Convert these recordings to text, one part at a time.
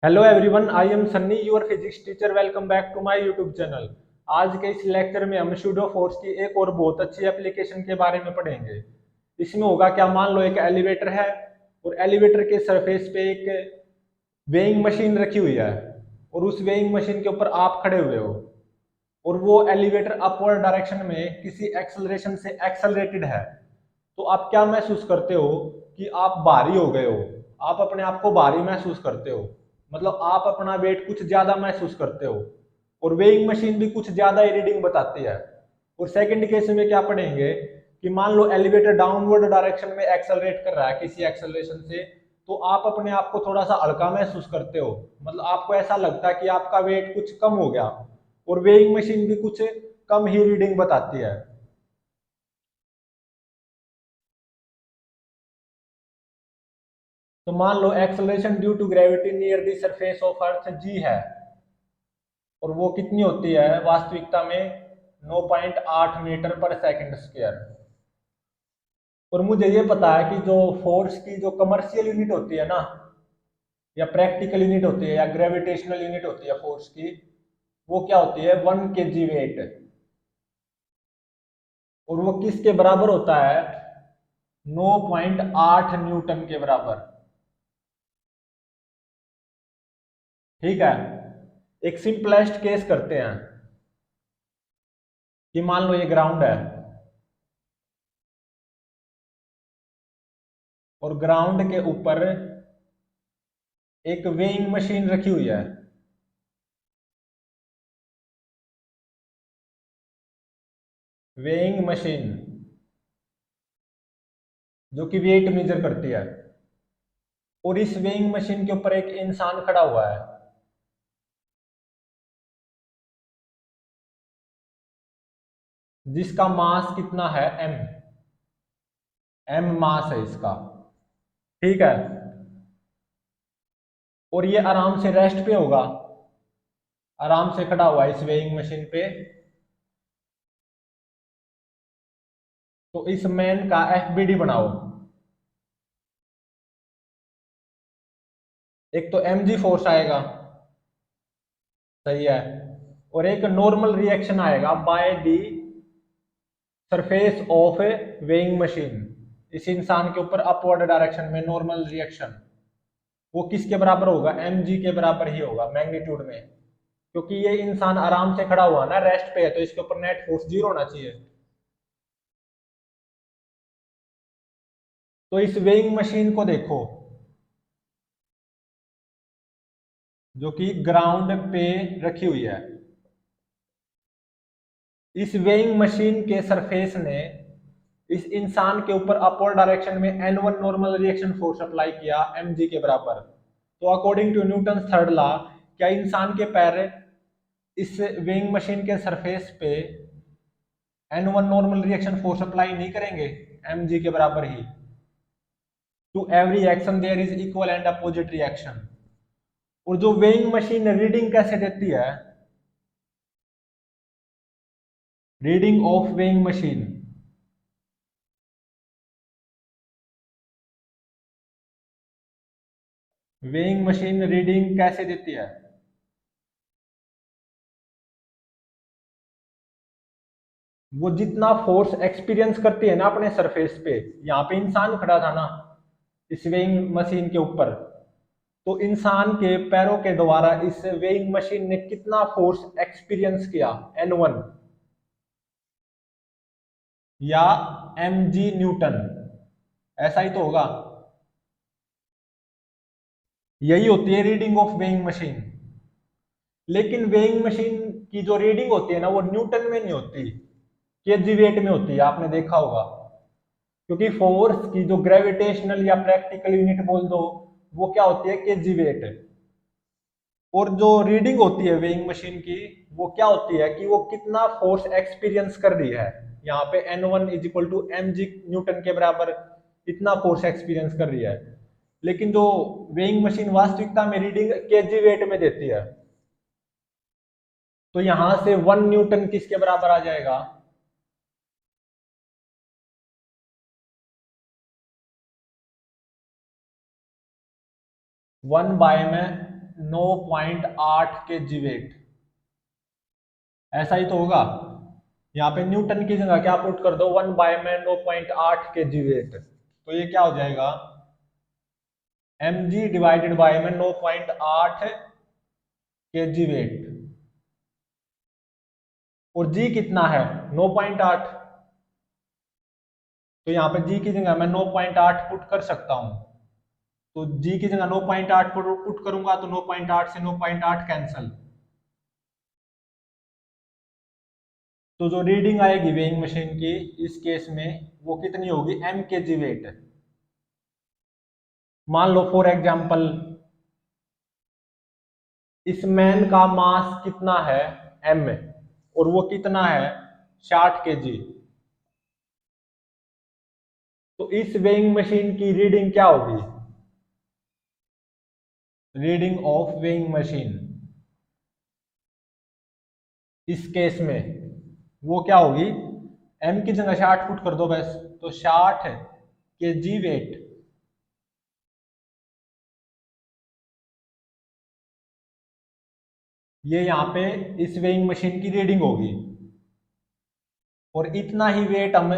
Hello everyone, I am Sunny your physics teacher. Welcome back to my YouTube channel. आज के इस lecture में हम सूडो फोर्स की एक और बहुत अच्छी एप्लीकेशन के बारे में पढ़ेंगे। इसमें होगा क्या, मान लो एक एलिवेटर है और एलिवेटर के सरफेस पे एक वेइंग मशीन रखी हुई है और उस वेइंग मशीन के ऊपर आप खड़े हुए हो और वो एलिवेटर अपवर्ड डायरेक्शन में किसी एक्सेलरेशन से एक्सेलरेटेड है। तो आप क्या महसूस करते हो कि आप भारी हो गए हो। आप अपने आप को भारी महसूस करते हो, मतलब आप अपना वेट कुछ ज्यादा महसूस करते हो और वेइंग मशीन भी कुछ ज्यादा ही रीडिंग बताती है। और सेकंड केस में क्या पढ़ेंगे कि मान लो एलिवेटर डाउनवर्ड डायरेक्शन में एक्सेलरेट कर रहा है किसी एक्सेलरेशन से, तो आप अपने आप को थोड़ा सा हल्का महसूस करते हो, मतलब आपको ऐसा लगता है कि आपका वेट कुछ कम हो गया और वेइंग मशीन भी कुछ कम ही रीडिंग बताती है। तो मान लो acceleration due to gravity near the surface of earth g है और वो कितनी होती है वास्तविकता में 9.8 मीटर पर सेकंड स्क्वायर। और मुझे ये पता है कि जो फोर्स की जो कमर्शियल यूनिट होती है ना, या प्रैक्टिकल यूनिट होती है या ग्रेविटेशनल यूनिट होती है फोर्स की, वो क्या होती है 1 kg वेट। और वो किसके बराबर होता है 9.8 न्यूटन के बराबर। ठीक है, एक सिंपलेस्ट केस करते हैं कि मान लो ये ग्राउंड है और ग्राउंड के ऊपर एक वेइंग मशीन रखी हुई है। वेइंग मशीन जो कि वेट मेजर करती है और इस वेइंग मशीन के ऊपर एक इंसान खड़ा हुआ है जिसका मास कितना है एम। एम मास है इसका। ठीक है, और ये आराम से रेस्ट पे होगा, आराम से खड़ा हुआ है इस वेइंग मशीन पे। तो इस मैन का एफबीडी बनाओ। एक तो mg फोर्स आएगा, सही है, और एक नॉर्मल रिएक्शन आएगा by the surface of A weighing machine. इस इंसान के ऊपर अपवर्ड डायरेक्शन में नॉर्मल रिएक्शन वो किसके बराबर होगा mg के बराबर ही होगा मैग्नीट्यूड में, क्योंकि ये इंसान आराम से खड़ा हुआ ना, रेस्ट पे है, तो इसके ऊपर नेट फोर्स जीरो होना चाहिए। तो इस वेइंग मशीन को देखो जो कि ग्राउंड पे रखी हुई है। इस वेइंग मशीन के सरफेस ने इस इंसान के ऊपर अपवर्ड डायरेक्शन में n1 normal reaction force apply किया mg के बराबर। तो according to Newton third law, क्या इंसान के पैर इस वेइंग मशीन के सरफेस पे n1 normal reaction force apply नहीं करेंगे mg के बराबर ही। To every action there is equal and opposite reaction. और जो वेइंग मशीन रीडिंग कैसे देती है, reading of weighing machine, weighing machine reading कैसे देती है, वो जितना फोर्स एक्सपीरियंस करती है ना अपने सरफेस पे, यहाँ पे इंसान खड़ा था ना इस वेइंग मशीन के ऊपर, तो इंसान के पैरों के द्वारा इस वेइंग मशीन ने कितना फोर्स एक्सपीरियंस किया n1 या mg न्यूटन, ऐसा ही तो होगा। यही होती है रीडिंग ऑफ वेइंग मशीन। लेकिन वेइंग मशीन की जो रीडिंग होती है ना, वो न्यूटन में नहीं होती, केजी वेट में होती है, आपने देखा होगा। क्योंकि फोर्स की जो ग्रेविटेशनल या प्रैक्टिकल यूनिट बोल दो, वो क्या होती है केजी वेट। और जो रीडिंग होती है वेइंग मशीन की, वो क्या होती है कि वो कितना फोर्स एक्सपीरियंस कर रही है। यहाँ पे n1 इज इक्वल टू mg न्यूटन के बराबर इतना फोर्स एक्सपीरियंस कर रही है। लेकिन जो वेइंग मशीन वास्तविकता में रीडिंग केजी वेट में देती है, तो यहां से 1 न्यूटन किसके बराबर आ जाएगा, 1 बाय में 9.8 के जी वेट, ऐसा ही तो होगा। यहाँ पे न्यूटन की जगह क्या पुट कर दो, 1/में 9.8 के जी वेट, तो ये क्या हो जाएगा, mg डिवाइडेड बाय में 9.8 के जी वेट, और जी कितना है 9.8, तो यहाँ पे जी की जगह मैं 9.8 पुट कर सकता हूं, तो जी की जगह 9.8 पुट करूंगा तो 9.8 से 9.8 कैंसल, तो जो रीडिंग आएगी वेइंग मशीन की इस केस में वो कितनी होगी, m के जी वेट। मान लो फॉर एग्जांपल इस मैन का मास कितना है m, और वो कितना है 60 के जी, तो इस वेइंग मशीन की रीडिंग क्या होगी, रीडिंग ऑफ वेइंग मशीन इस केस में वो क्या होगी, m की जगह 60 पुट कर दो बस, तो 60 के जी वेट, ये यहाँ पे इस वेइंग मशीन की रीडिंग होगी, और इतना ही वेट हम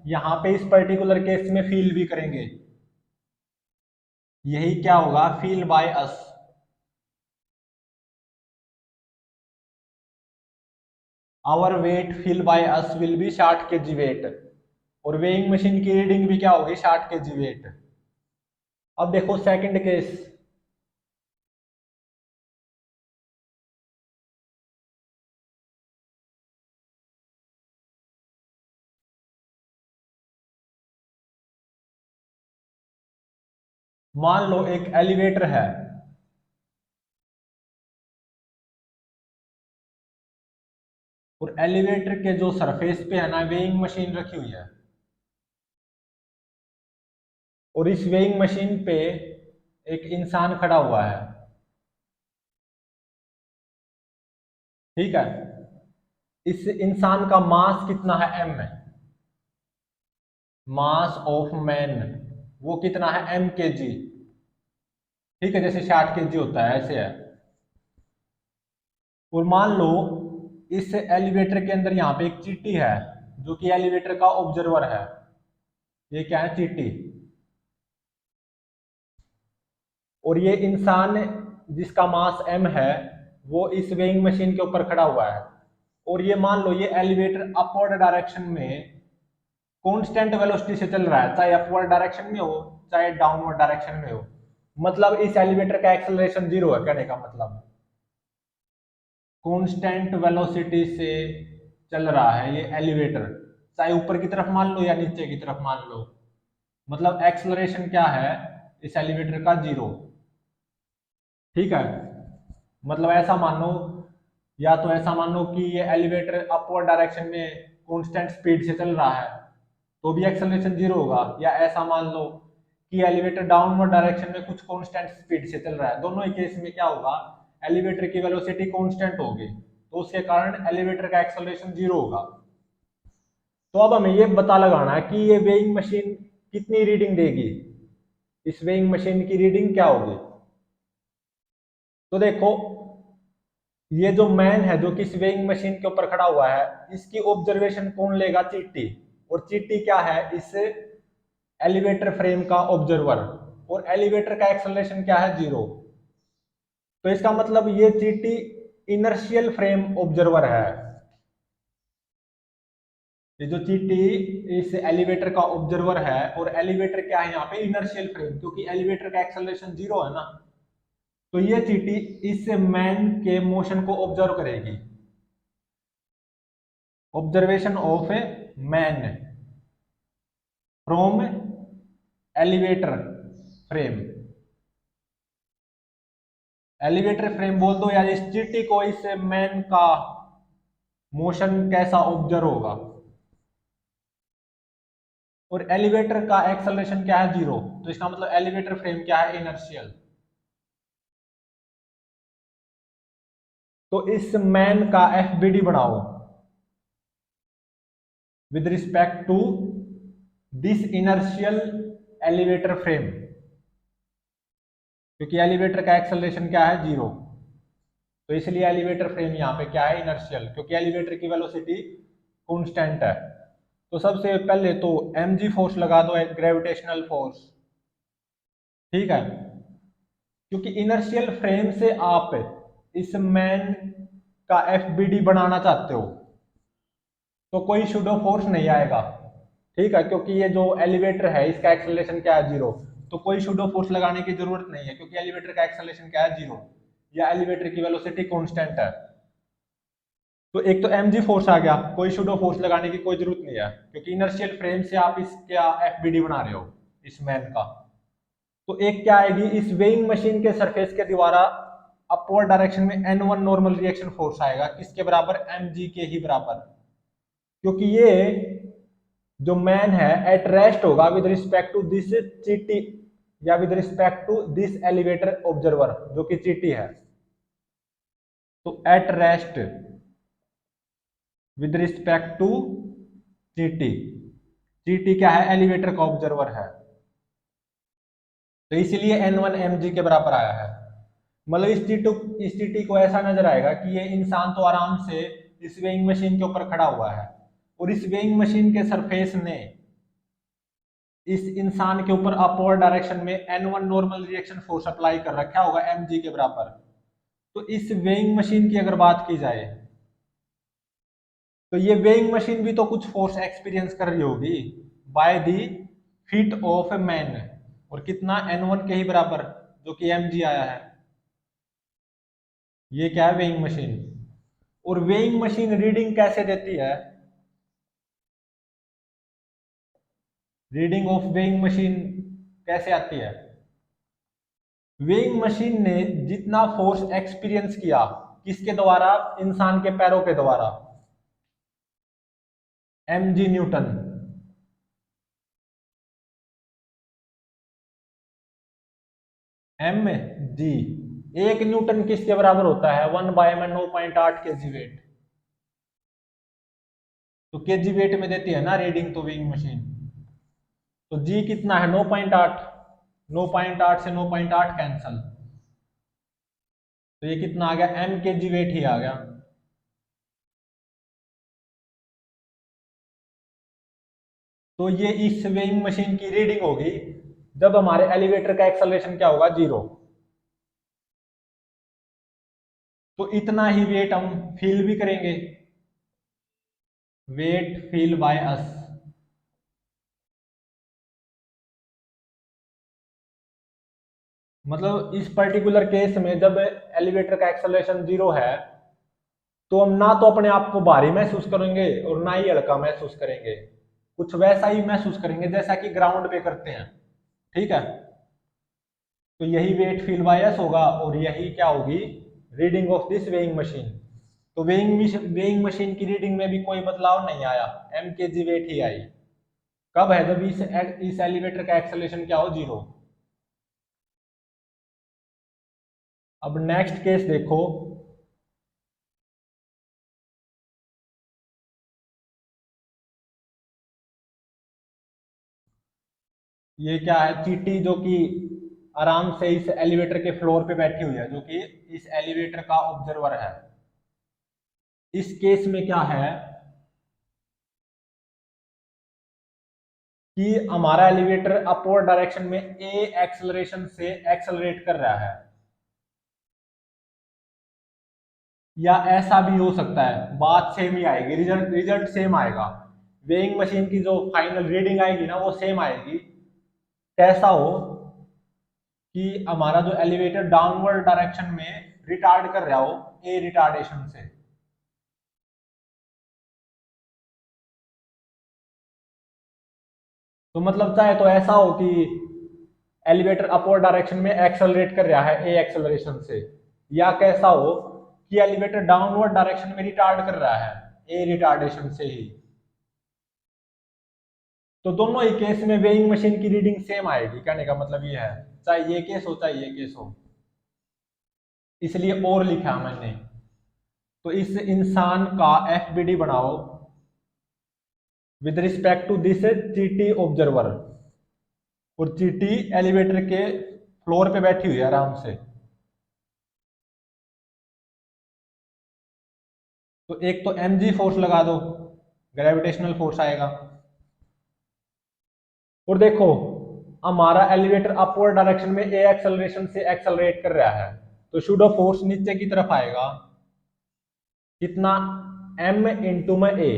यहाँ पे इस पर्टिकुलर केस में फील भी करेंगे, यही क्या होगा, feel by us. Our weight feel by us will be 60 K G weight, और वेइंग मशीन की रीडिंग भी क्या होगी 60 के जी वेट। अब देखो सेकंड केस, मान लो एक एलिवेटर है, और एलिवेटर के जो सरफेस पे है ना वेइंग मशीन रखी हुई है, और इस वेइंग मशीन पे एक इंसान खड़ा हुआ है, ठीक है, इस इंसान का मास कितना है m, मास ऑफ मैन वो कितना है m के जी, ठीक है, जैसे 60 के जी होता है ऐसे है। और मान लो इस एलिवेटर के अंदर यहाँ पे एक चींटी है जो कि एलिवेटर का ऑब्जर्वर है, ये क्या है चींटी, और ये इंसान जिसका मास m है वो इस वेइंग मशीन के ऊपर खड़ा हुआ है, और ये मान लो ये एलिवेटर अपवर्ड डायरेक्शन में कांस्टेंट वेलोसिटी से चल रहा है, चाहे अपवर्ड डायरेक्शन में हो चाहे डाउनवर्ड डायरेक्शन में हो, मतलब इस एलिवेटर का एक्सेलरेशन जीरो है, कहने का मतलब कांस्टेंट वेलोसिटी से चल रहा है ये एलिवेटर, चाहे ऊपर की तरफ मान लो या नीचे की तरफ मान लो, मतलब एक्सेलरेशन क्या है इस एलिवेटर का जीरो, ठीक है, मतलब ऐसा मानो, या तो ऐसा मानो कि ये एलिवेटर अपवर्ड डायरेक्शन में कांस्टेंट स्पीड से चल रहा है तो भी एक्सेलरेशन जीरो होगा, या ऐसा मान लो कि एलिवेटर डाउनवर्ड डायरेक्शन में कुछ कांस्टेंट स्पीड से चल रहा है, दोनों ही केस में क्या होगा, एलिवेटर की वेलोसिटी कांस्टेंट होगी, तो उसके कारण एलिवेटर का एक्सेलरेशन जीरो होगा। तो अब हमें ये पता लगाना है कि ये वेइंग मशीन कितनी रीडिंग देगी, इस वेइंग मशीन की रीडिंग क्या होगी। तो देखो ये जो मैन है जो कि इस वेइंग मशीन के ऊपर खड़ा हुआ है, इसकी ऑब्जर्वेशन कौन लेगा, चींटी, और चींटी क्या है इस एलिवेटर फ्रेम का ऑब्जर्वर, और एलिवेटर का एक्सेलरेशन क्या है जीरो, तो इसका मतलब ये चींटी इनर्शियल फ्रेम ऑब्जर्वर है, ये जो चींटी इस एलिवेटर का ऑब्जर्वर है, और एलिवेटर क्या है यहाँ पे इनर्शियल फ्रेम, क्योंकि एलिवेटर का एक्सेलरेशन जीरो है ना, तो ये चींटी इस मैन के मोशन को ऑब्जर्व करेगी, observation of a man from elevator frame, elevator frame बोल दो, या इस चींटी को इस मैन का मोशन कैसा ऑब्जर्व होगा, और एलिवेटर का एक्सेलरेशन क्या है जीरो, तो इसका मतलब एलिवेटर फ्रेम क्या है इनर्शियल, तो इस मैन का एफबीडी बनाओ with respect to this inertial elevator frame, क्योंकि एलिवेटर का एक्सेलरेशन क्या है, 0। तो इसलिए एलिवेटर फ्रेम यहाँ पे क्या है, इनर्शियल, क्योंकि एलिवेटर की वेलोसिटी कांस्टेंट है। तो सबसे पहले तो mg फोर्स लगा दो, एक ग्रेविटेशनल फोर्स, ठीक है। क्योंकि इनर्शियल फ्रेम से आप इस मैन का एफबीडी बनाना चाहते हो, तो कोई शूडो फोर्स नहीं आएगा, ठीक है। क्योंकि ये जो एलिवेटर है इसका एक्सेलरेशन क्या है, 0। तो कोई शूडो फोर्स लगाने की जरूरत नहीं है, क्योंकि एलिवेटर का एक्सेलरेशन क्या है, 0, या एलिवेटर की वेलोसिटी कांस्टेंट है। तो एक तो mg फोर्स आ गया, कोई शूडो फोर्स लगाने की कोई जरूरत नहीं है, क्योंकि इनर्शियल फ्रेम से आप इसका एफबीडी बना रहे हो, इस मैन का। तो एक क्या आएगी, इस वेइंग मशीन के सरफेस के द्वारा अपवर्ड डायरेक्शन में n1 नॉर्मल रिएक्शन फोर्स आएगा, किसके बराबर, mg के ही बराबर। क्योंकि ये जो मैन है एट रेस्ट होगा विद रिस्पेक्ट टू दिस चीटी, या with respect to this elevator observer, जो कि चीटी है। तो at rest with respect to चीटी, चीटी क्या है, एलिवेटर का ऑब्जर्वर है। तो इसलिए n1 mg के बराबर आया है। मतलब इस चीटी को ऐसा नजर आएगा कि ये इंसान तो आराम से इस वेइंग मशीन के ऊपर खड़ा हुआ है, और इस वेइंग मशीन के सरफेस ने इस इंसान के ऊपर अपवर्ड डायरेक्शन में n1 normal reaction force apply कर रखा होगा mg के बराबर। तो इस वेइंग मशीन की अगर बात की जाए, तो ये वेइंग मशीन भी तो कुछ फोर्स एक्सपीरियंस कर रही होगी by the feet of a man, और कितना, n1 के ही बराबर, जो कि mg आया है। ये क्या है, वेइंग मशीन। और वेइंग मशीन रीडिंग कैसे देती है, रीडिंग ऑफ वेइंग मशीन कैसे आती है, वेइंग मशीन ने जितना फोर्स एक्सपीरियंस किया, किसके द्वारा, इंसान के पैरों के द्वारा, mg न्यूटन। एम जी, एक न्यूटन किसके बराबर होता है, 1 में 9.8 के जी वेट। तो के जी वेट में देती है ना रीडिंग, तो वेइंग मशीन। तो जी कितना है, 9.8, 9.8 से 9.8 कैंसल, तो ये कितना आ गया, एम के जी वेट ही आ गया। तो ये इस वेइंग मशीन की रीडिंग होगी जब हमारे एलिवेटर का एक्सेलरेशन क्या होगा, 0। तो इतना ही वेट हम फील भी करेंगे, वेट फील बाय अस। मतलब इस पर्टिकुलर केस में जब एलिवेटर का एक्सेलरेशन 0 है, तो हम ना तो अपने आप को भारी महसूस करेंगे और ना ही हल्का महसूस करेंगे, कुछ वैसा ही महसूस करेंगे जैसा कि ग्राउंड पे करते हैं, ठीक है। तो यही वेट फील बाय एस होगा, और यही क्या होगी, reading of this weighing machine. तो वेइंग मशीन की रीडिंग में भी कोई बदलाव नहीं आया, एम के जी वेट ही आई। कब है, जब इस एलिवेटर का एक्सेलरेशन क्या हो, 0। अब नेक्स्ट केस देखो, ये क्या है, चींटी जो कि आराम से इस एलिवेटर के फ्लोर पे बैठी हुई है, जो कि इस एलिवेटर का ऑब्जर्वर है। इस केस में क्या है कि हमारा एलिवेटर अपवर्ड डायरेक्शन में ए एक्सेलरेशन से एक्सेलरेट कर रहा है, या ऐसा भी हो सकता है, बात सेम ही आएगी, रिजल्ट रिजल्ट सेम आएगा, वेइंग मशीन की जो फाइनल रीडिंग आएगी ना वो सेम आएगी। कैसा हो कि हमारा जो एलिवेटर डाउनवर्ड डायरेक्शन में रिटार्ड कर रहा हो, ए रिटार्डेशन से। तो मतलब चाहे तो ऐसा हो कि एलिवेटर अपवर्ड डायरेक्शन में एक्सेलरेट कर रहा है ए एक्सेलरेशन से, या कैसा हो कि एलिवेटर डाउनवर्ड डायरेक्शन में रिटार्ड कर रहा है ए रिटार्डेशन से ही। तो दोनों ही केस में वेइंग मशीन की रीडिंग सेम आएगी, कहने का मतलब ये है, चाहे ये केस हो चाहे ये केस हो, इसलिए और लिखा मैंने। तो इस इंसान का एफबीडी बनाओ विद रिस्पेक्ट टू दिस चीटी ऑब्जर्वर, और चीटी एलिवेटर के फ्लोर पे बैठी हुई है आराम से। तो एक तो एम जी फोर्स लगा दो, ग्रेविटेशनल फोर्स आएगा। और देखो हमारा एलिवेटर अपवर्ड डायरेक्शन में ए एक्सेलरेशन से एक्सेलरेट कर रहा है, तो शुड फोर्स नीचे की तरफ आएगा कितना, एम इंटू में ए।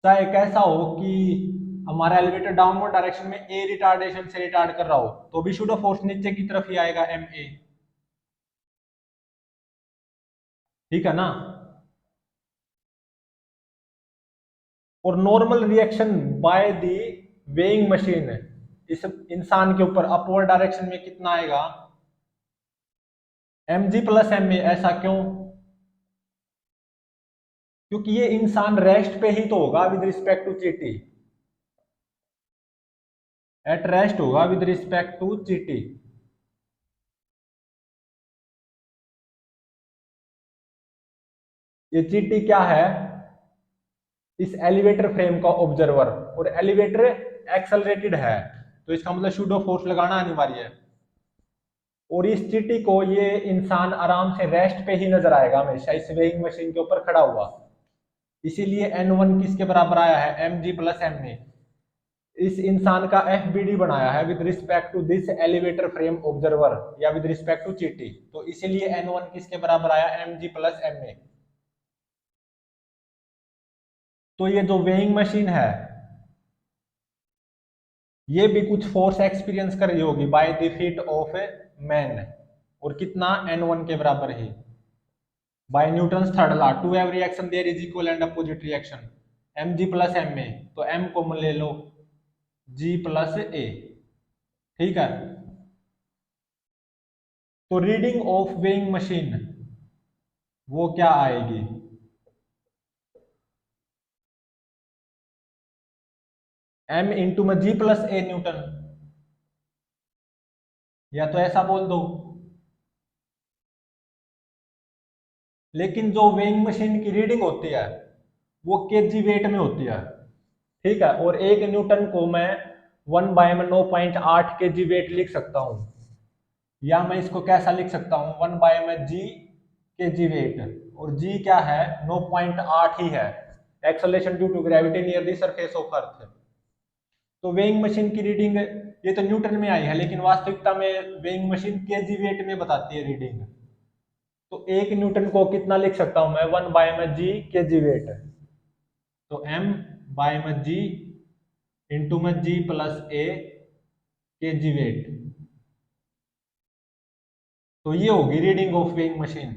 चाहे कैसा हो कि हमारा एलिवेटर डाउनवर्ड डायरेक्शन में ए रिटार्डेशन से रिटार्ड कर रहा हो, तो भी शुड फोर्स नीचे की तरफ ही आएगा, एम ए। ठीक है ना। और normal reaction by the weighing machine इस इंसान के ऊपर अपवर्ड डायरेक्शन में कितना आएगा, m g plus m a. ऐसा क्यों? क्योंकि ये इंसान रेस्ट पे ही तो होगा विद रिस्पेक्ट टू चीटी, एट रेस्ट होगा विद रिस्पेक्ट टू चीटी। ये चीटी क्या है, इस एलिवेटर फ्रेम का ऑब्जर्वर, और एलिवेटर एक्सेलरेटेड है, तो इसका मतलब शूडो फोर्स लगाना अनिवार्य है। और इस चीटी को ये इंसान आराम से रेस्ट पे ही नजर आएगा हमेशा इस वेइंग मशीन के ऊपर खड़ा हुआ। इसीलिए N1 किसके बराबर आया है, m g plus m a. इस इंसान का एफ बी डी बनाया है with respect to this elevator frame observer या विद रिस्पेक्ट टू चीटी, तो इसीलिए N1 किसके बराबर आया, m g plus m a. तो ये जो वेइंग मशीन है ये भी कुछ फोर्स एक्सपीरियंस कर रही होगी by the feet of a man, और कितना, N1 के बराबर ही। By Newton's third law, to every action there is equal and opposite reaction, m g plus m a, तो एम को ले लो जी प्लस ए। ठीक है। तो रीडिंग ऑफ वेइंग मशीन वो क्या आएगी, एम इंटू में जी प्लस ए न्यूटन, या तो ऐसा बोल दो। लेकिन जो वेइंग मशीन की रीडिंग होती है वो केजी वेट में होती है। ठीक है। और एक न्यूटन को मैं 1/9.8 केजी वेट लिख सकता हूं, या मैं इसको कैसा लिख सकता हूं, 1/जी केजी वेट, और जी क्या है, 9.8 ही है, acceleration due to gravity near the surface of earth. तो वेइंग मशीन की रीडिंग ये तो न्यूटन में आई है, लेकिन वास्तविकता में वेइंग मशीन केजी वेट में बताती है रीडिंग। तो एक न्यूटन को कितना लिख सकता हूं मैं, 1/जी केजी वेट, तो एम बाय में जी इंटू में जी प्लस ए केजी वेट। तो ये होगी रीडिंग ऑफ वेइंग मशीन।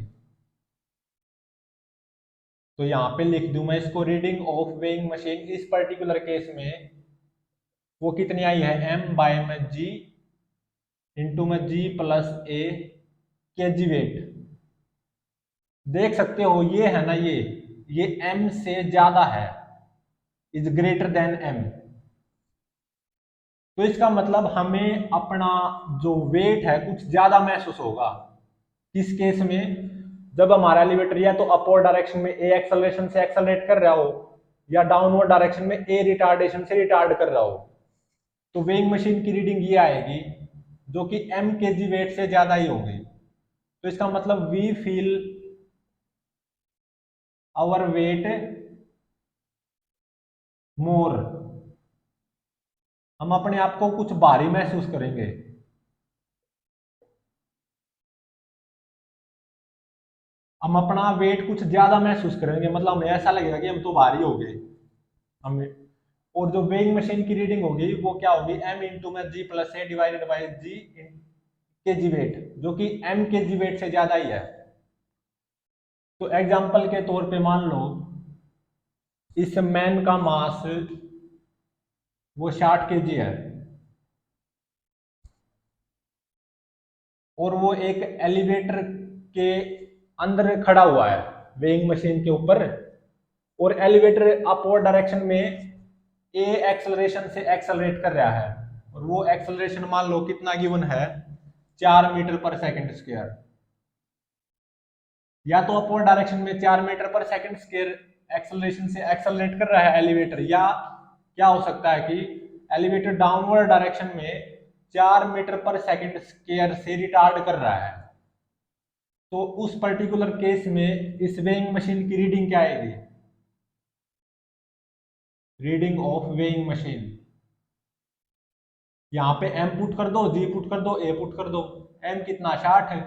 तो यहां पे लिख दूं मैं इसको, रीडिंग ऑफ वेइंग मशीन इस पर्टिकुलर केस में वो कितनी आई है, एम बाय में जी इंटू में जी प्लस ए केजी वेट। देख सकते हो ये है ना, ये m से ज्यादा है, इज ग्रेटर देन m। तो इसका मतलब हमें अपना जो वेट है कुछ ज्यादा महसूस होगा। किस केस में, जब हमारा एलिवेटर या तो अपवर्ड डायरेक्शन में ए एक्सेलरेशन से एक्सेलरेट कर रहा हो, या डाउनवर्ड डायरेक्शन में ए रिटार्डेशन से रिटार्ड कर रहा हो, तो वेइंग मशीन की रीडिंग ये आएगी जो कि m केजी वेट से ज्यादा ही होगी। तो इसका मतलब वी फील आवर वेट मोर, हम अपने आप को कुछ भारी महसूस करेंगे। हम अपना वेट कुछ ज्यादा महसूस करेंगे, मतलब हमें ऐसा लगेगा कि हम तो भारी हो गए हमें। और जो वेइंग मशीन की रीडिंग होगी वो क्या होगी, एम इंटू में जी प्लस ए डिवाइडेड बाई जी के जी वेट, जो कि एम के जी वेट से ज्यादा ही है। तो एग्जाम्पल के तौर पे मान लो इस मैन का मास वो 60 kg है, और वो एक एलिवेटर के अंदर खड़ा हुआ है वेइंग मशीन के ऊपर, और एलिवेटर अपवर्ड डायरेक्शन में ए एक्सेलरेशन से एक्सेलरेट कर रहा है, और वो एक्सेलरेशन मान लो कितना गिवन है, 4 मीटर पर सेकंड स्क्वायर। या तो अपवर्ड डायरेक्शन में 4 metre per second square acceleration से एक्सेलरेट कर रहा है एलिवेटर, या क्या हो सकता है कि एलिवेटर डाउनवर्ड डायरेक्शन में 4 मीटर पर सेकंड स्क्वायर से रिटार्ड कर रहा है, तो उस पर्टिकुलर केस में इस वेइंग मशीन की रीडिंग क्या आएगी? रीडिंग ऑफ वेइंग मशीन, यहाँ पे m पुट कर दो, g पुट कर दो, a पुट कर दो। m कितना 60 है,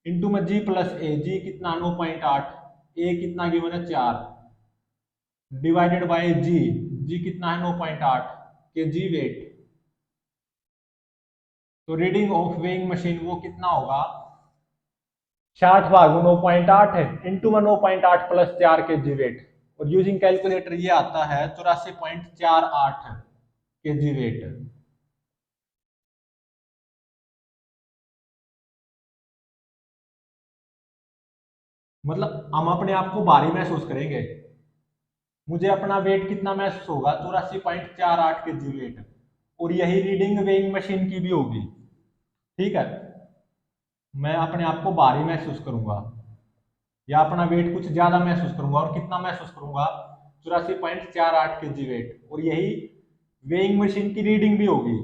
इंटू में g प्लस a, g कितना 9.8, a कितना गिवन है 4, डिवाइडेड बाय g, g कितना है 9.8 के जी वेट। तो रीडिंग ऑफ वेइंग मशीन वो कितना होगा? 60 भाग 9.8 है, इंटू में 9.8 प्लस 4 के जी वेट, और यूजिंग कैलकुलेटर ये आता है 84.48 के जी वेट। मतलब हम अपने आप को भारी महसूस करेंगे, मुझे अपना वेट कितना महसूस होगा? 84.48 के जी वेट, और यही रीडिंग वेइंग मशीन की भी होगी। ठीक है, मैं अपने आप को भारी महसूस करूंगा या अपना वेट कुछ ज्यादा महसूस करूंगा, और कितना महसूस करूंगा? 84.48 के जी वेट, और यही वेइंग मशीन की रीडिंग भी होगी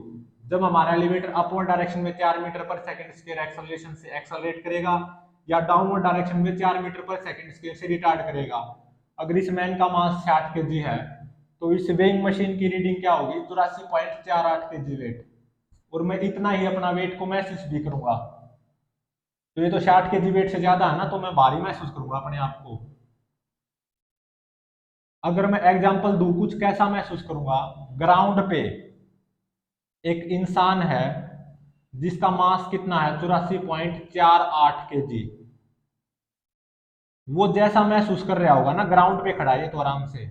जब हमारा एलिवेटर अपवर्ड डायरेक्शन में 4 metre per second square acceleration से एक्सेलरेट करेगा, या डाउनवर्ड डायरेक्शन में 4 मीटर पर सेकंड स्क्वायर से रिटार्ड करेगा। अगर इस मैन का मास 60 के जी है, तो इस वेइंग मशीन की रीडिंग क्या होगी? 84.48 के जी वेट, और मैं इतना ही अपना वेट को महसूस भी करूंगा। तो ये तो 60 के जी वेट से ज्यादा है ना, तो मैं भारी महसूस करूंगा अपने आप को। अगर मैं एग्जांपल दूं, कुछ कैसा महसूस करूंगा? ग्राउंड पे एक इंसान है जिसका मास कितना है? 84.48 के जी। वो जैसा महसूस कर रहा होगा ना, ग्राउंड पे खड़ा है तो आराम से,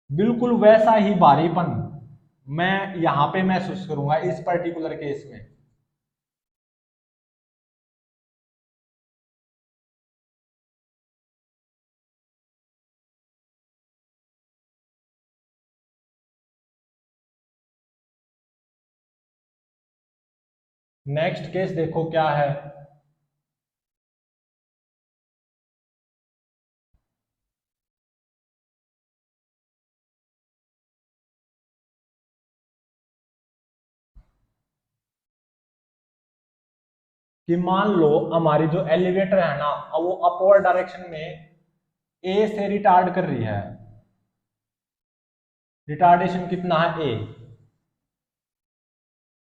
बिल्कुल वैसा ही भारीपन मैं यहां पे महसूस करूंगा इस पर्टिकुलर केस में। नेक्स्ट केस देखो क्या है। कि मान लो हमारी जो एलिवेटर है ना, वो अपवर्ड डायरेक्शन में ए से रिटार्ड कर रही है। रिटार्डेशन कितना है? ए।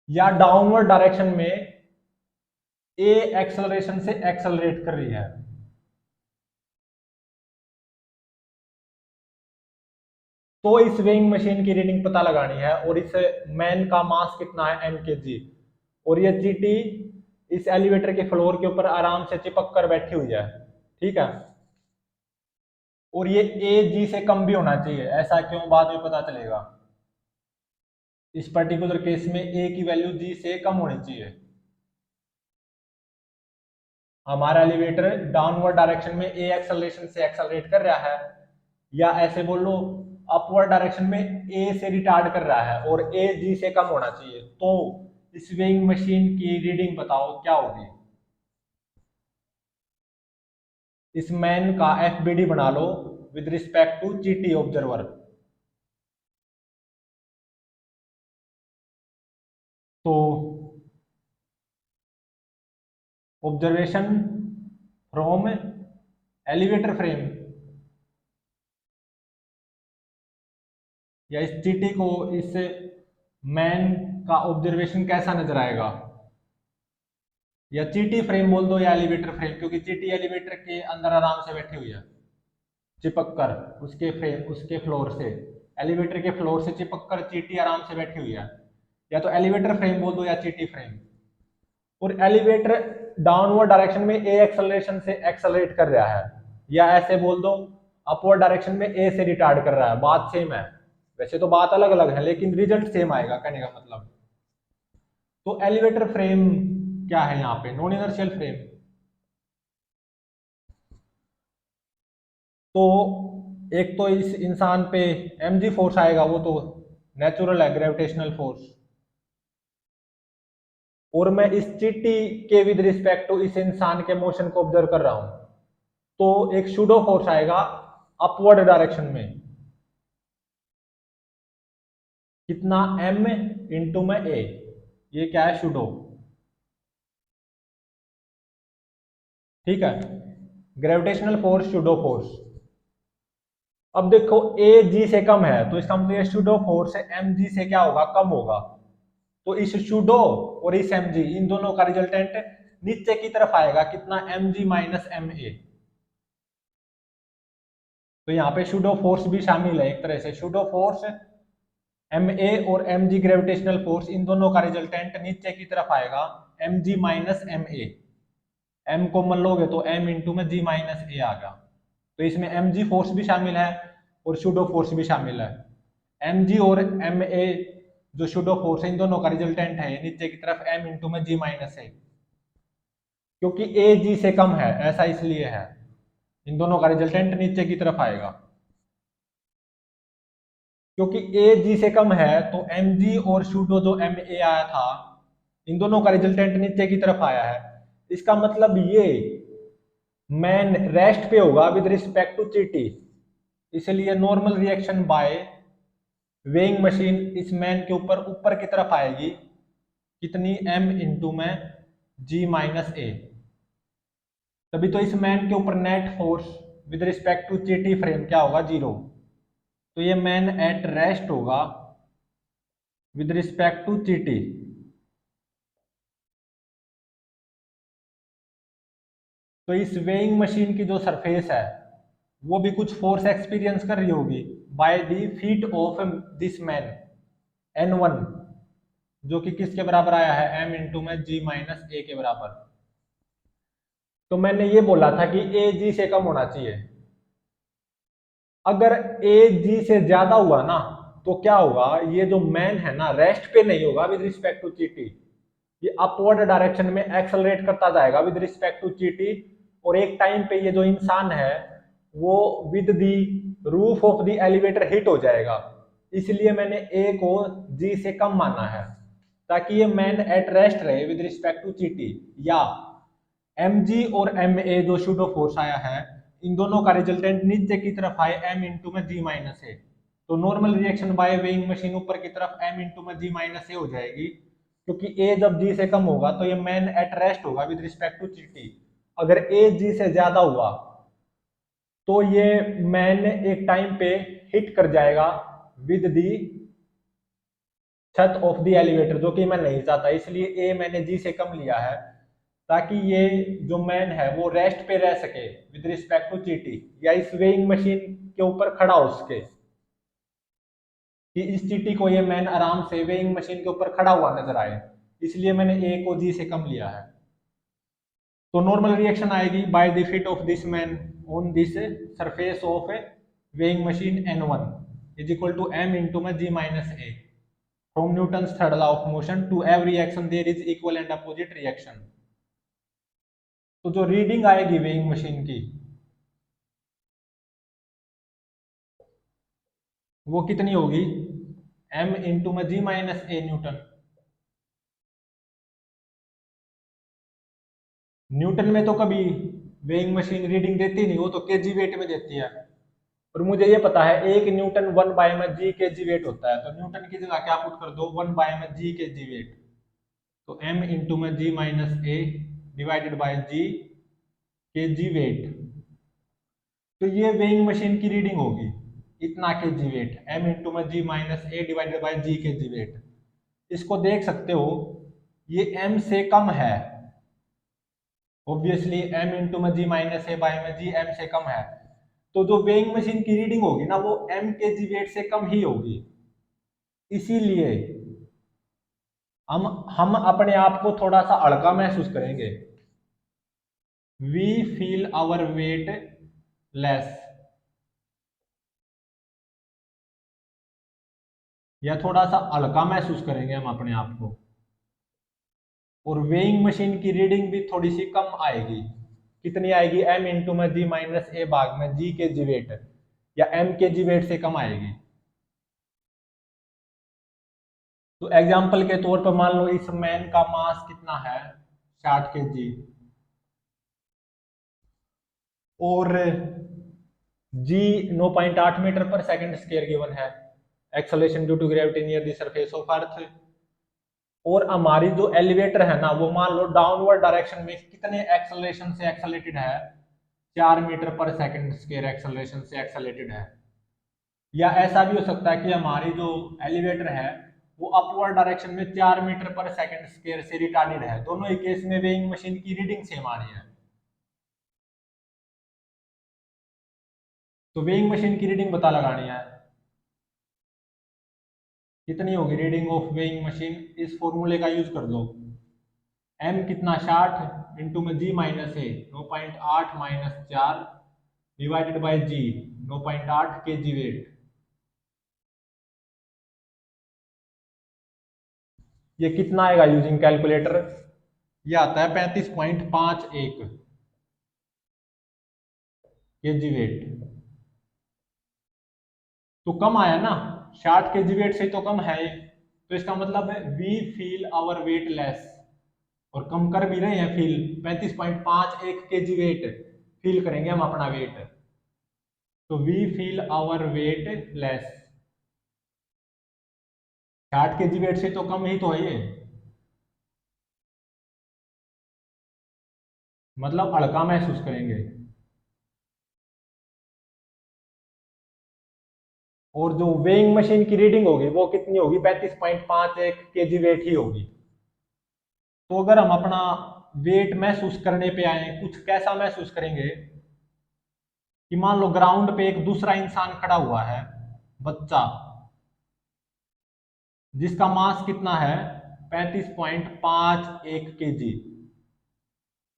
या डाउनवर्ड डायरेक्शन में ए एक्सेलरेशन से एक्सेलरेट कर रही है। तो इस वेइंग मशीन की रीडिंग पता लगानी है, और इस मैन का मास कितना है? एम के जी, और ये चीटी इस एलिवेटर के फ्लोर के ऊपर आराम से चिपक कर बैठी हुई है। ठीक है, और ये ए जी से कम भी होना चाहिए। ऐसा क्यों, बाद में पता चलेगा। इस पर्टिकुलर केस में ए की वैल्यू जी से कम होनी चाहिए। हमारा एलिवेटर डाउनवर्ड डायरेक्शन में ए एक्सेलरेशन से एक्सेलरेट कर रहा है, या ऐसे बोल लो अपवर्ड डायरेक्शन में ए से रिटार्ड कर रहा है, और ए जी से कम होना चाहिए। तो इस वेइंग मशीन की रीडिंग बताओ क्या होगी? इस मैन का एफ बी डी बना लो with respect to GT observer. तो ऑब्जर्वेशन फ्रॉम एलिवेटर फ्रेम, या इस चीटी को इस मैन का ऑब्जर्वेशन कैसा नजर आएगा? या चीटी फ्रेम बोल दो, या एलिवेटर फ्रेम, क्योंकि चीटी एलिवेटर के अंदर आराम से बैठी हुई है चिपक कर उसके फ्रेम, उसके फ्लोर से, एलिवेटर के फ्लोर से चिपक कर चीटी आराम से बैठी हुई है। या तो एलिवेटर फ्रेम बोल दो या चीटी फ्रेम। और एलिवेटर डाउनवर्ड डायरेक्शन में ए एक्सेलरेशन से एक्सेलरेट कर रहा है, या ऐसे बोल दो अपवर्ड डायरेक्शन में ए से रिटार्ड कर रहा है। बात सेम है, वैसे तो बात अलग अलग है, लेकिन रिजल्ट सेम आएगा, कहने का मतलब। तो एलिवेटर फ्रेम क्या है यहाँ पे? Non inertial frame. तो एक तो इस इंसान पे mg फोर्स आएगा, वो तो नेचुरल है, ग्रेविटेशनल फोर्स। और मैं इस चीटी के विद रिस्पेक्ट टू इस इंसान के मोशन को ऑब्जर्व कर रहा हूं, तो एक सूडो फोर्स आएगा अपवर्ड डायरेक्शन में। कितना m इंटू में a, ये क्या है सुडो। ठीक है, ग्रेविटेशनल फोर्स सुडो फोर्स। अब देखो a g से कम है तो इसका मतलब ये सुडो फोर्स m g से क्या होगा, कम होगा। तो इस सुडो और इस एम जी, इन दोनों का रिजल्टेंट नीचे की तरफ आएगा, कितना m g minus m a. तो यहाँ पे सुडो फोर्स भी शामिल है एक तरह से। सुडो फोर्स एम ए और एम जी ग्रेविटेशनल फोर्स, इन दोनों का रिजल्टेंट नीचे की तरफ आएगा, m g minus m a. M common लोगे तो एम इंटू में जी माइनस ए आ गया। तो इसमें एम जी फोर्स भी शामिल है और सुडो फोर्स भी शामिल है। एम जी और एम ए जो सुडो फोर्स है, इन दोनों का रिजल्टेंट है नीचे की तरफ एम इंटू में जी माइनस ए, क्योंकि ए जी से कम है ऐसा इसलिए है। इन दोनों का रिजल्टेंट नीचे की तरफ आएगा, क्योंकि ए जी से कम है तो एम जी और सूडो जो एम ए आया था, इन दोनों का रिजल्टेंट नीचे की तरफ आया है। इसका मतलब ये मैन रेस्ट पे होगा विद रिस्पेक्ट टू चीटी, इसलिए normal reaction bye weighing machine इस मैन के ऊपर ऊपर की तरफ आएगी, कितनी एम इंटू में जी माइनस ए। तभी तो इस मैन के ऊपर net force with respect to चीटी फ्रेम क्या होगा, जीरो। तो ये मैन एट रेस्ट होगा विद रिस्पेक्ट टू चीटी। तो इस वेइंग मशीन की जो सरफेस है वो भी कुछ फोर्स एक्सपीरियंस कर रही होगी by the feet of this man N one, जो कि किसके बराबर आया है, एम इंटू में जी माइनस ए के बराबर। तो मैंने ये बोला था कि ए जी से कम होना चाहिए। अगर ए जी से ज्यादा हुआ ना तो क्या होगा, ये जो मैन है ना रेस्ट पे नहीं होगा विद रिस्पेक्ट टू चीटी, ये अपवर्ड डायरेक्शन में एक्सेलरेट करता जाएगा विद रिस्पेक्ट टू चीटी। और एक टाइम पे ये जो इंसान है वो with the roof of the elevator hit हो जाएगा। इसलिए मैंने ए को जी से कम माना है, ताकि ये मैन एट रेस्ट रहे विद रिस्पेक्ट टू चीटी। या एम जी और एम ए जो शूडो फोर्स आया है, इन दोनों का रिजल्टेंट नीचे की तरफ आए एम इंटू में जी माइनस ए। तो normal reaction bye weighing machine ऊपर की तरफ एम इंटू में जी माइनस ए हो जाएगी, क्योंकि ए जब जी से कम होगा तो ये मैन एट रेस्ट होगा विद रिस्पेक्ट टू जीटी। अगर ए जी से ज्यादा हुआ तो ये मैन एक टाइम पे हिट कर जाएगा विद दी छत ऑफ द एलिवेटर, जो कि मैं नहीं चाहता, इसलिए ए मैंने जी से कम लिया है, ताकि ये जो मैन है वो रेस्ट पे रह सके विद रिस्पेक्ट टू जीटी, या इस वेइंग मशीन के ऊपर खड़ा हो सके, कि इस चीटी को ये मैन आराम से वेइंग मशीन के ऊपर खड़ा हुआ नजर आए। इसलिए मैंने ए को जी से कम लिया है। तो नॉर्मल रिएक्शन आएगी by the feet of this man on this surface of weighing machine N one is equal to m into में g minus a. From Newton's third law of motion, to every action there is equal and opposite reaction. तो जो reading आएगी weighing machine की वो कितनी होगी, M into में g minus A Newton. Newton में तो कभी वेइंग मशीन रीडिंग देती नहीं, वो तो केजी वेट में देती है। और मुझे ये पता है एक न्यूटन वन बाय में जी के जी वेट होता है, तो न्यूटन की जगह क्या पुट कर दो, वन बाय में जी के जी वेट। तो एम इंटू में g minus A divided by जी के जी वेट। तो ये वेइंग मशीन की रीडिंग होगी, इतना के जी वेट, एम इंटू में g minus A divided by जी के जी वेट। इसको देख सकते हो, ये एम से कम है, ऑब्वियसली एम इंटू में जी माइनस ए बाय में जी एम से कम है। तो जो वेइंग मशीन की रीडिंग होगी ना वो एम के जी वेट से कम ही होगी। इसीलिए हम अपने आप को थोड़ा सा हल्का महसूस करेंगे, we feel our weightless, या थोड़ा सा हल्का महसूस करेंगे हम अपने आप को। और वेइंग मशीन की रीडिंग भी थोड़ी सी कम आएगी, कितनी आएगी, एम इंटू में जी माइनस ए भाग में जी के जी वेट, या एम के जी वेट से कम आएगी। तो एग्जाम्पल के तौर पर मान लो इस मैन का मास कितना है, 60 के जी, और G 9.8 metre per second square given है। Acceleration due to gravity near the surface of earth. और हमारी जो एलिवेटर है ना, वो मान लो डाउनवर्ड डायरेक्शन में कितने एक्सेलरेशन से एक्सेलेटेड है, 4 metre per second square acceleration से एक्सेलेटेड है। या ऐसा भी हो सकता है कि हमारी जो एलिवेटर है वो अपवर्ड डायरेक्शन में 4 मीटर पर सेकंड स्क्वायर से रिटार्डेड है। दोनों ही केस में वेइंग मशीन की रीडिंग सेम आ रही है। तो वेइंग मशीन की रीडिंग पता लगानी है। कितनी होगी रीडिंग ऑफ वेइंग मशीन, इस फॉर्मूले का यूज कर दो। एम कितना 60 इंटू में g minus A 9.8 minus 4 divided by जी 9.8 के जी वेट। ये कितना आएगा यूजिंग कैलकुलेटर, ये आता है 35.51 के जी वेट। तो कम आया ना, 60 के जी वेट से तो कम है ये। तो इसका मतलब है we feel our weightless, और कम कर भी रहे हैं फील। 35.51 के जी वेट फील करेंगे हम अपना वेट। तो we feel our weightless, 60 K G wait से तो कम ही तो है ये, मतलब हल्का महसूस करेंगे। और जो वेइंग मशीन की रीडिंग होगी वो कितनी होगी, 35.51 के जी वेट ही होगी। तो अगर हम अपना वेट महसूस करने पे आए, कुछ कैसा महसूस करेंगे कि मान लो ग्राउंड पे एक दूसरा इंसान खड़ा हुआ है, बच्चा, जिसका मास कितना है 35.51 के जी।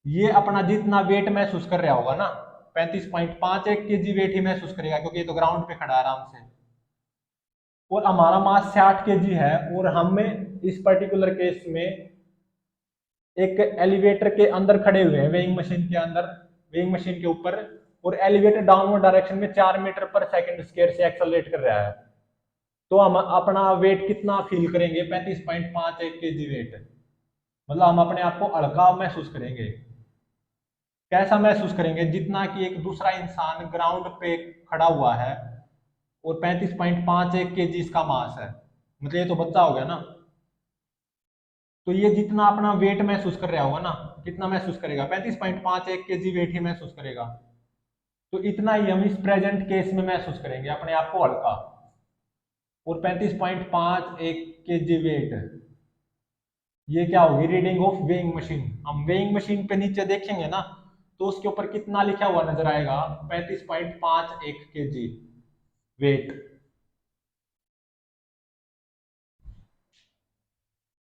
ये अपना जितना वेट महसूस कर रहा होगा ना, 35.51 के जी वेट ही महसूस करेगा, क्योंकि ये तो ग्राउंड पे खड़ा है आराम से। और हमारा मास 60 के जी है, और हमें इस पर्टिकुलर केस में एक एलिवेटर के अंदर खड़े हुए हैं, वेइंग मशीन के अंदर, वेइंग मशीन के ऊपर, और एलिवेटर डाउनवर्ड डायरेक्शन में 4 मीटर पर सेकंड स्क्वायर से एक्सेलरेट कर रहा है। तो हम अपना वेट कितना फील करेंगे, 35.51 के जी वेट। मतलब हम अपने आप को हल्का महसूस करेंगे। कैसा महसूस करेंगे, जितना कि एक दूसरा इंसान ग्राउंड पे खड़ा हुआ है और 35.51 के जी इसका मास है, मतलब ये तो बच्चा हो गया ना। तो ये जितना अपना वेट महसूस कर रहा होगा ना, कितना महसूस करेगा, 35.51 के जी वेट ही महसूस करेगा। तो इतना ही हम इस प्रेजेंट केस में महसूस करेंगे अपने आप को हल्का। और 35.51 के जी वेट, ये क्या होगी, रीडिंग ऑफ वेइंग मशीन। हम वेइंग मशीन पे नीचे देखेंगे ना, तो उसके ऊपर कितना लिखा हुआ नजर आएगा, 35.51 के जी वेट।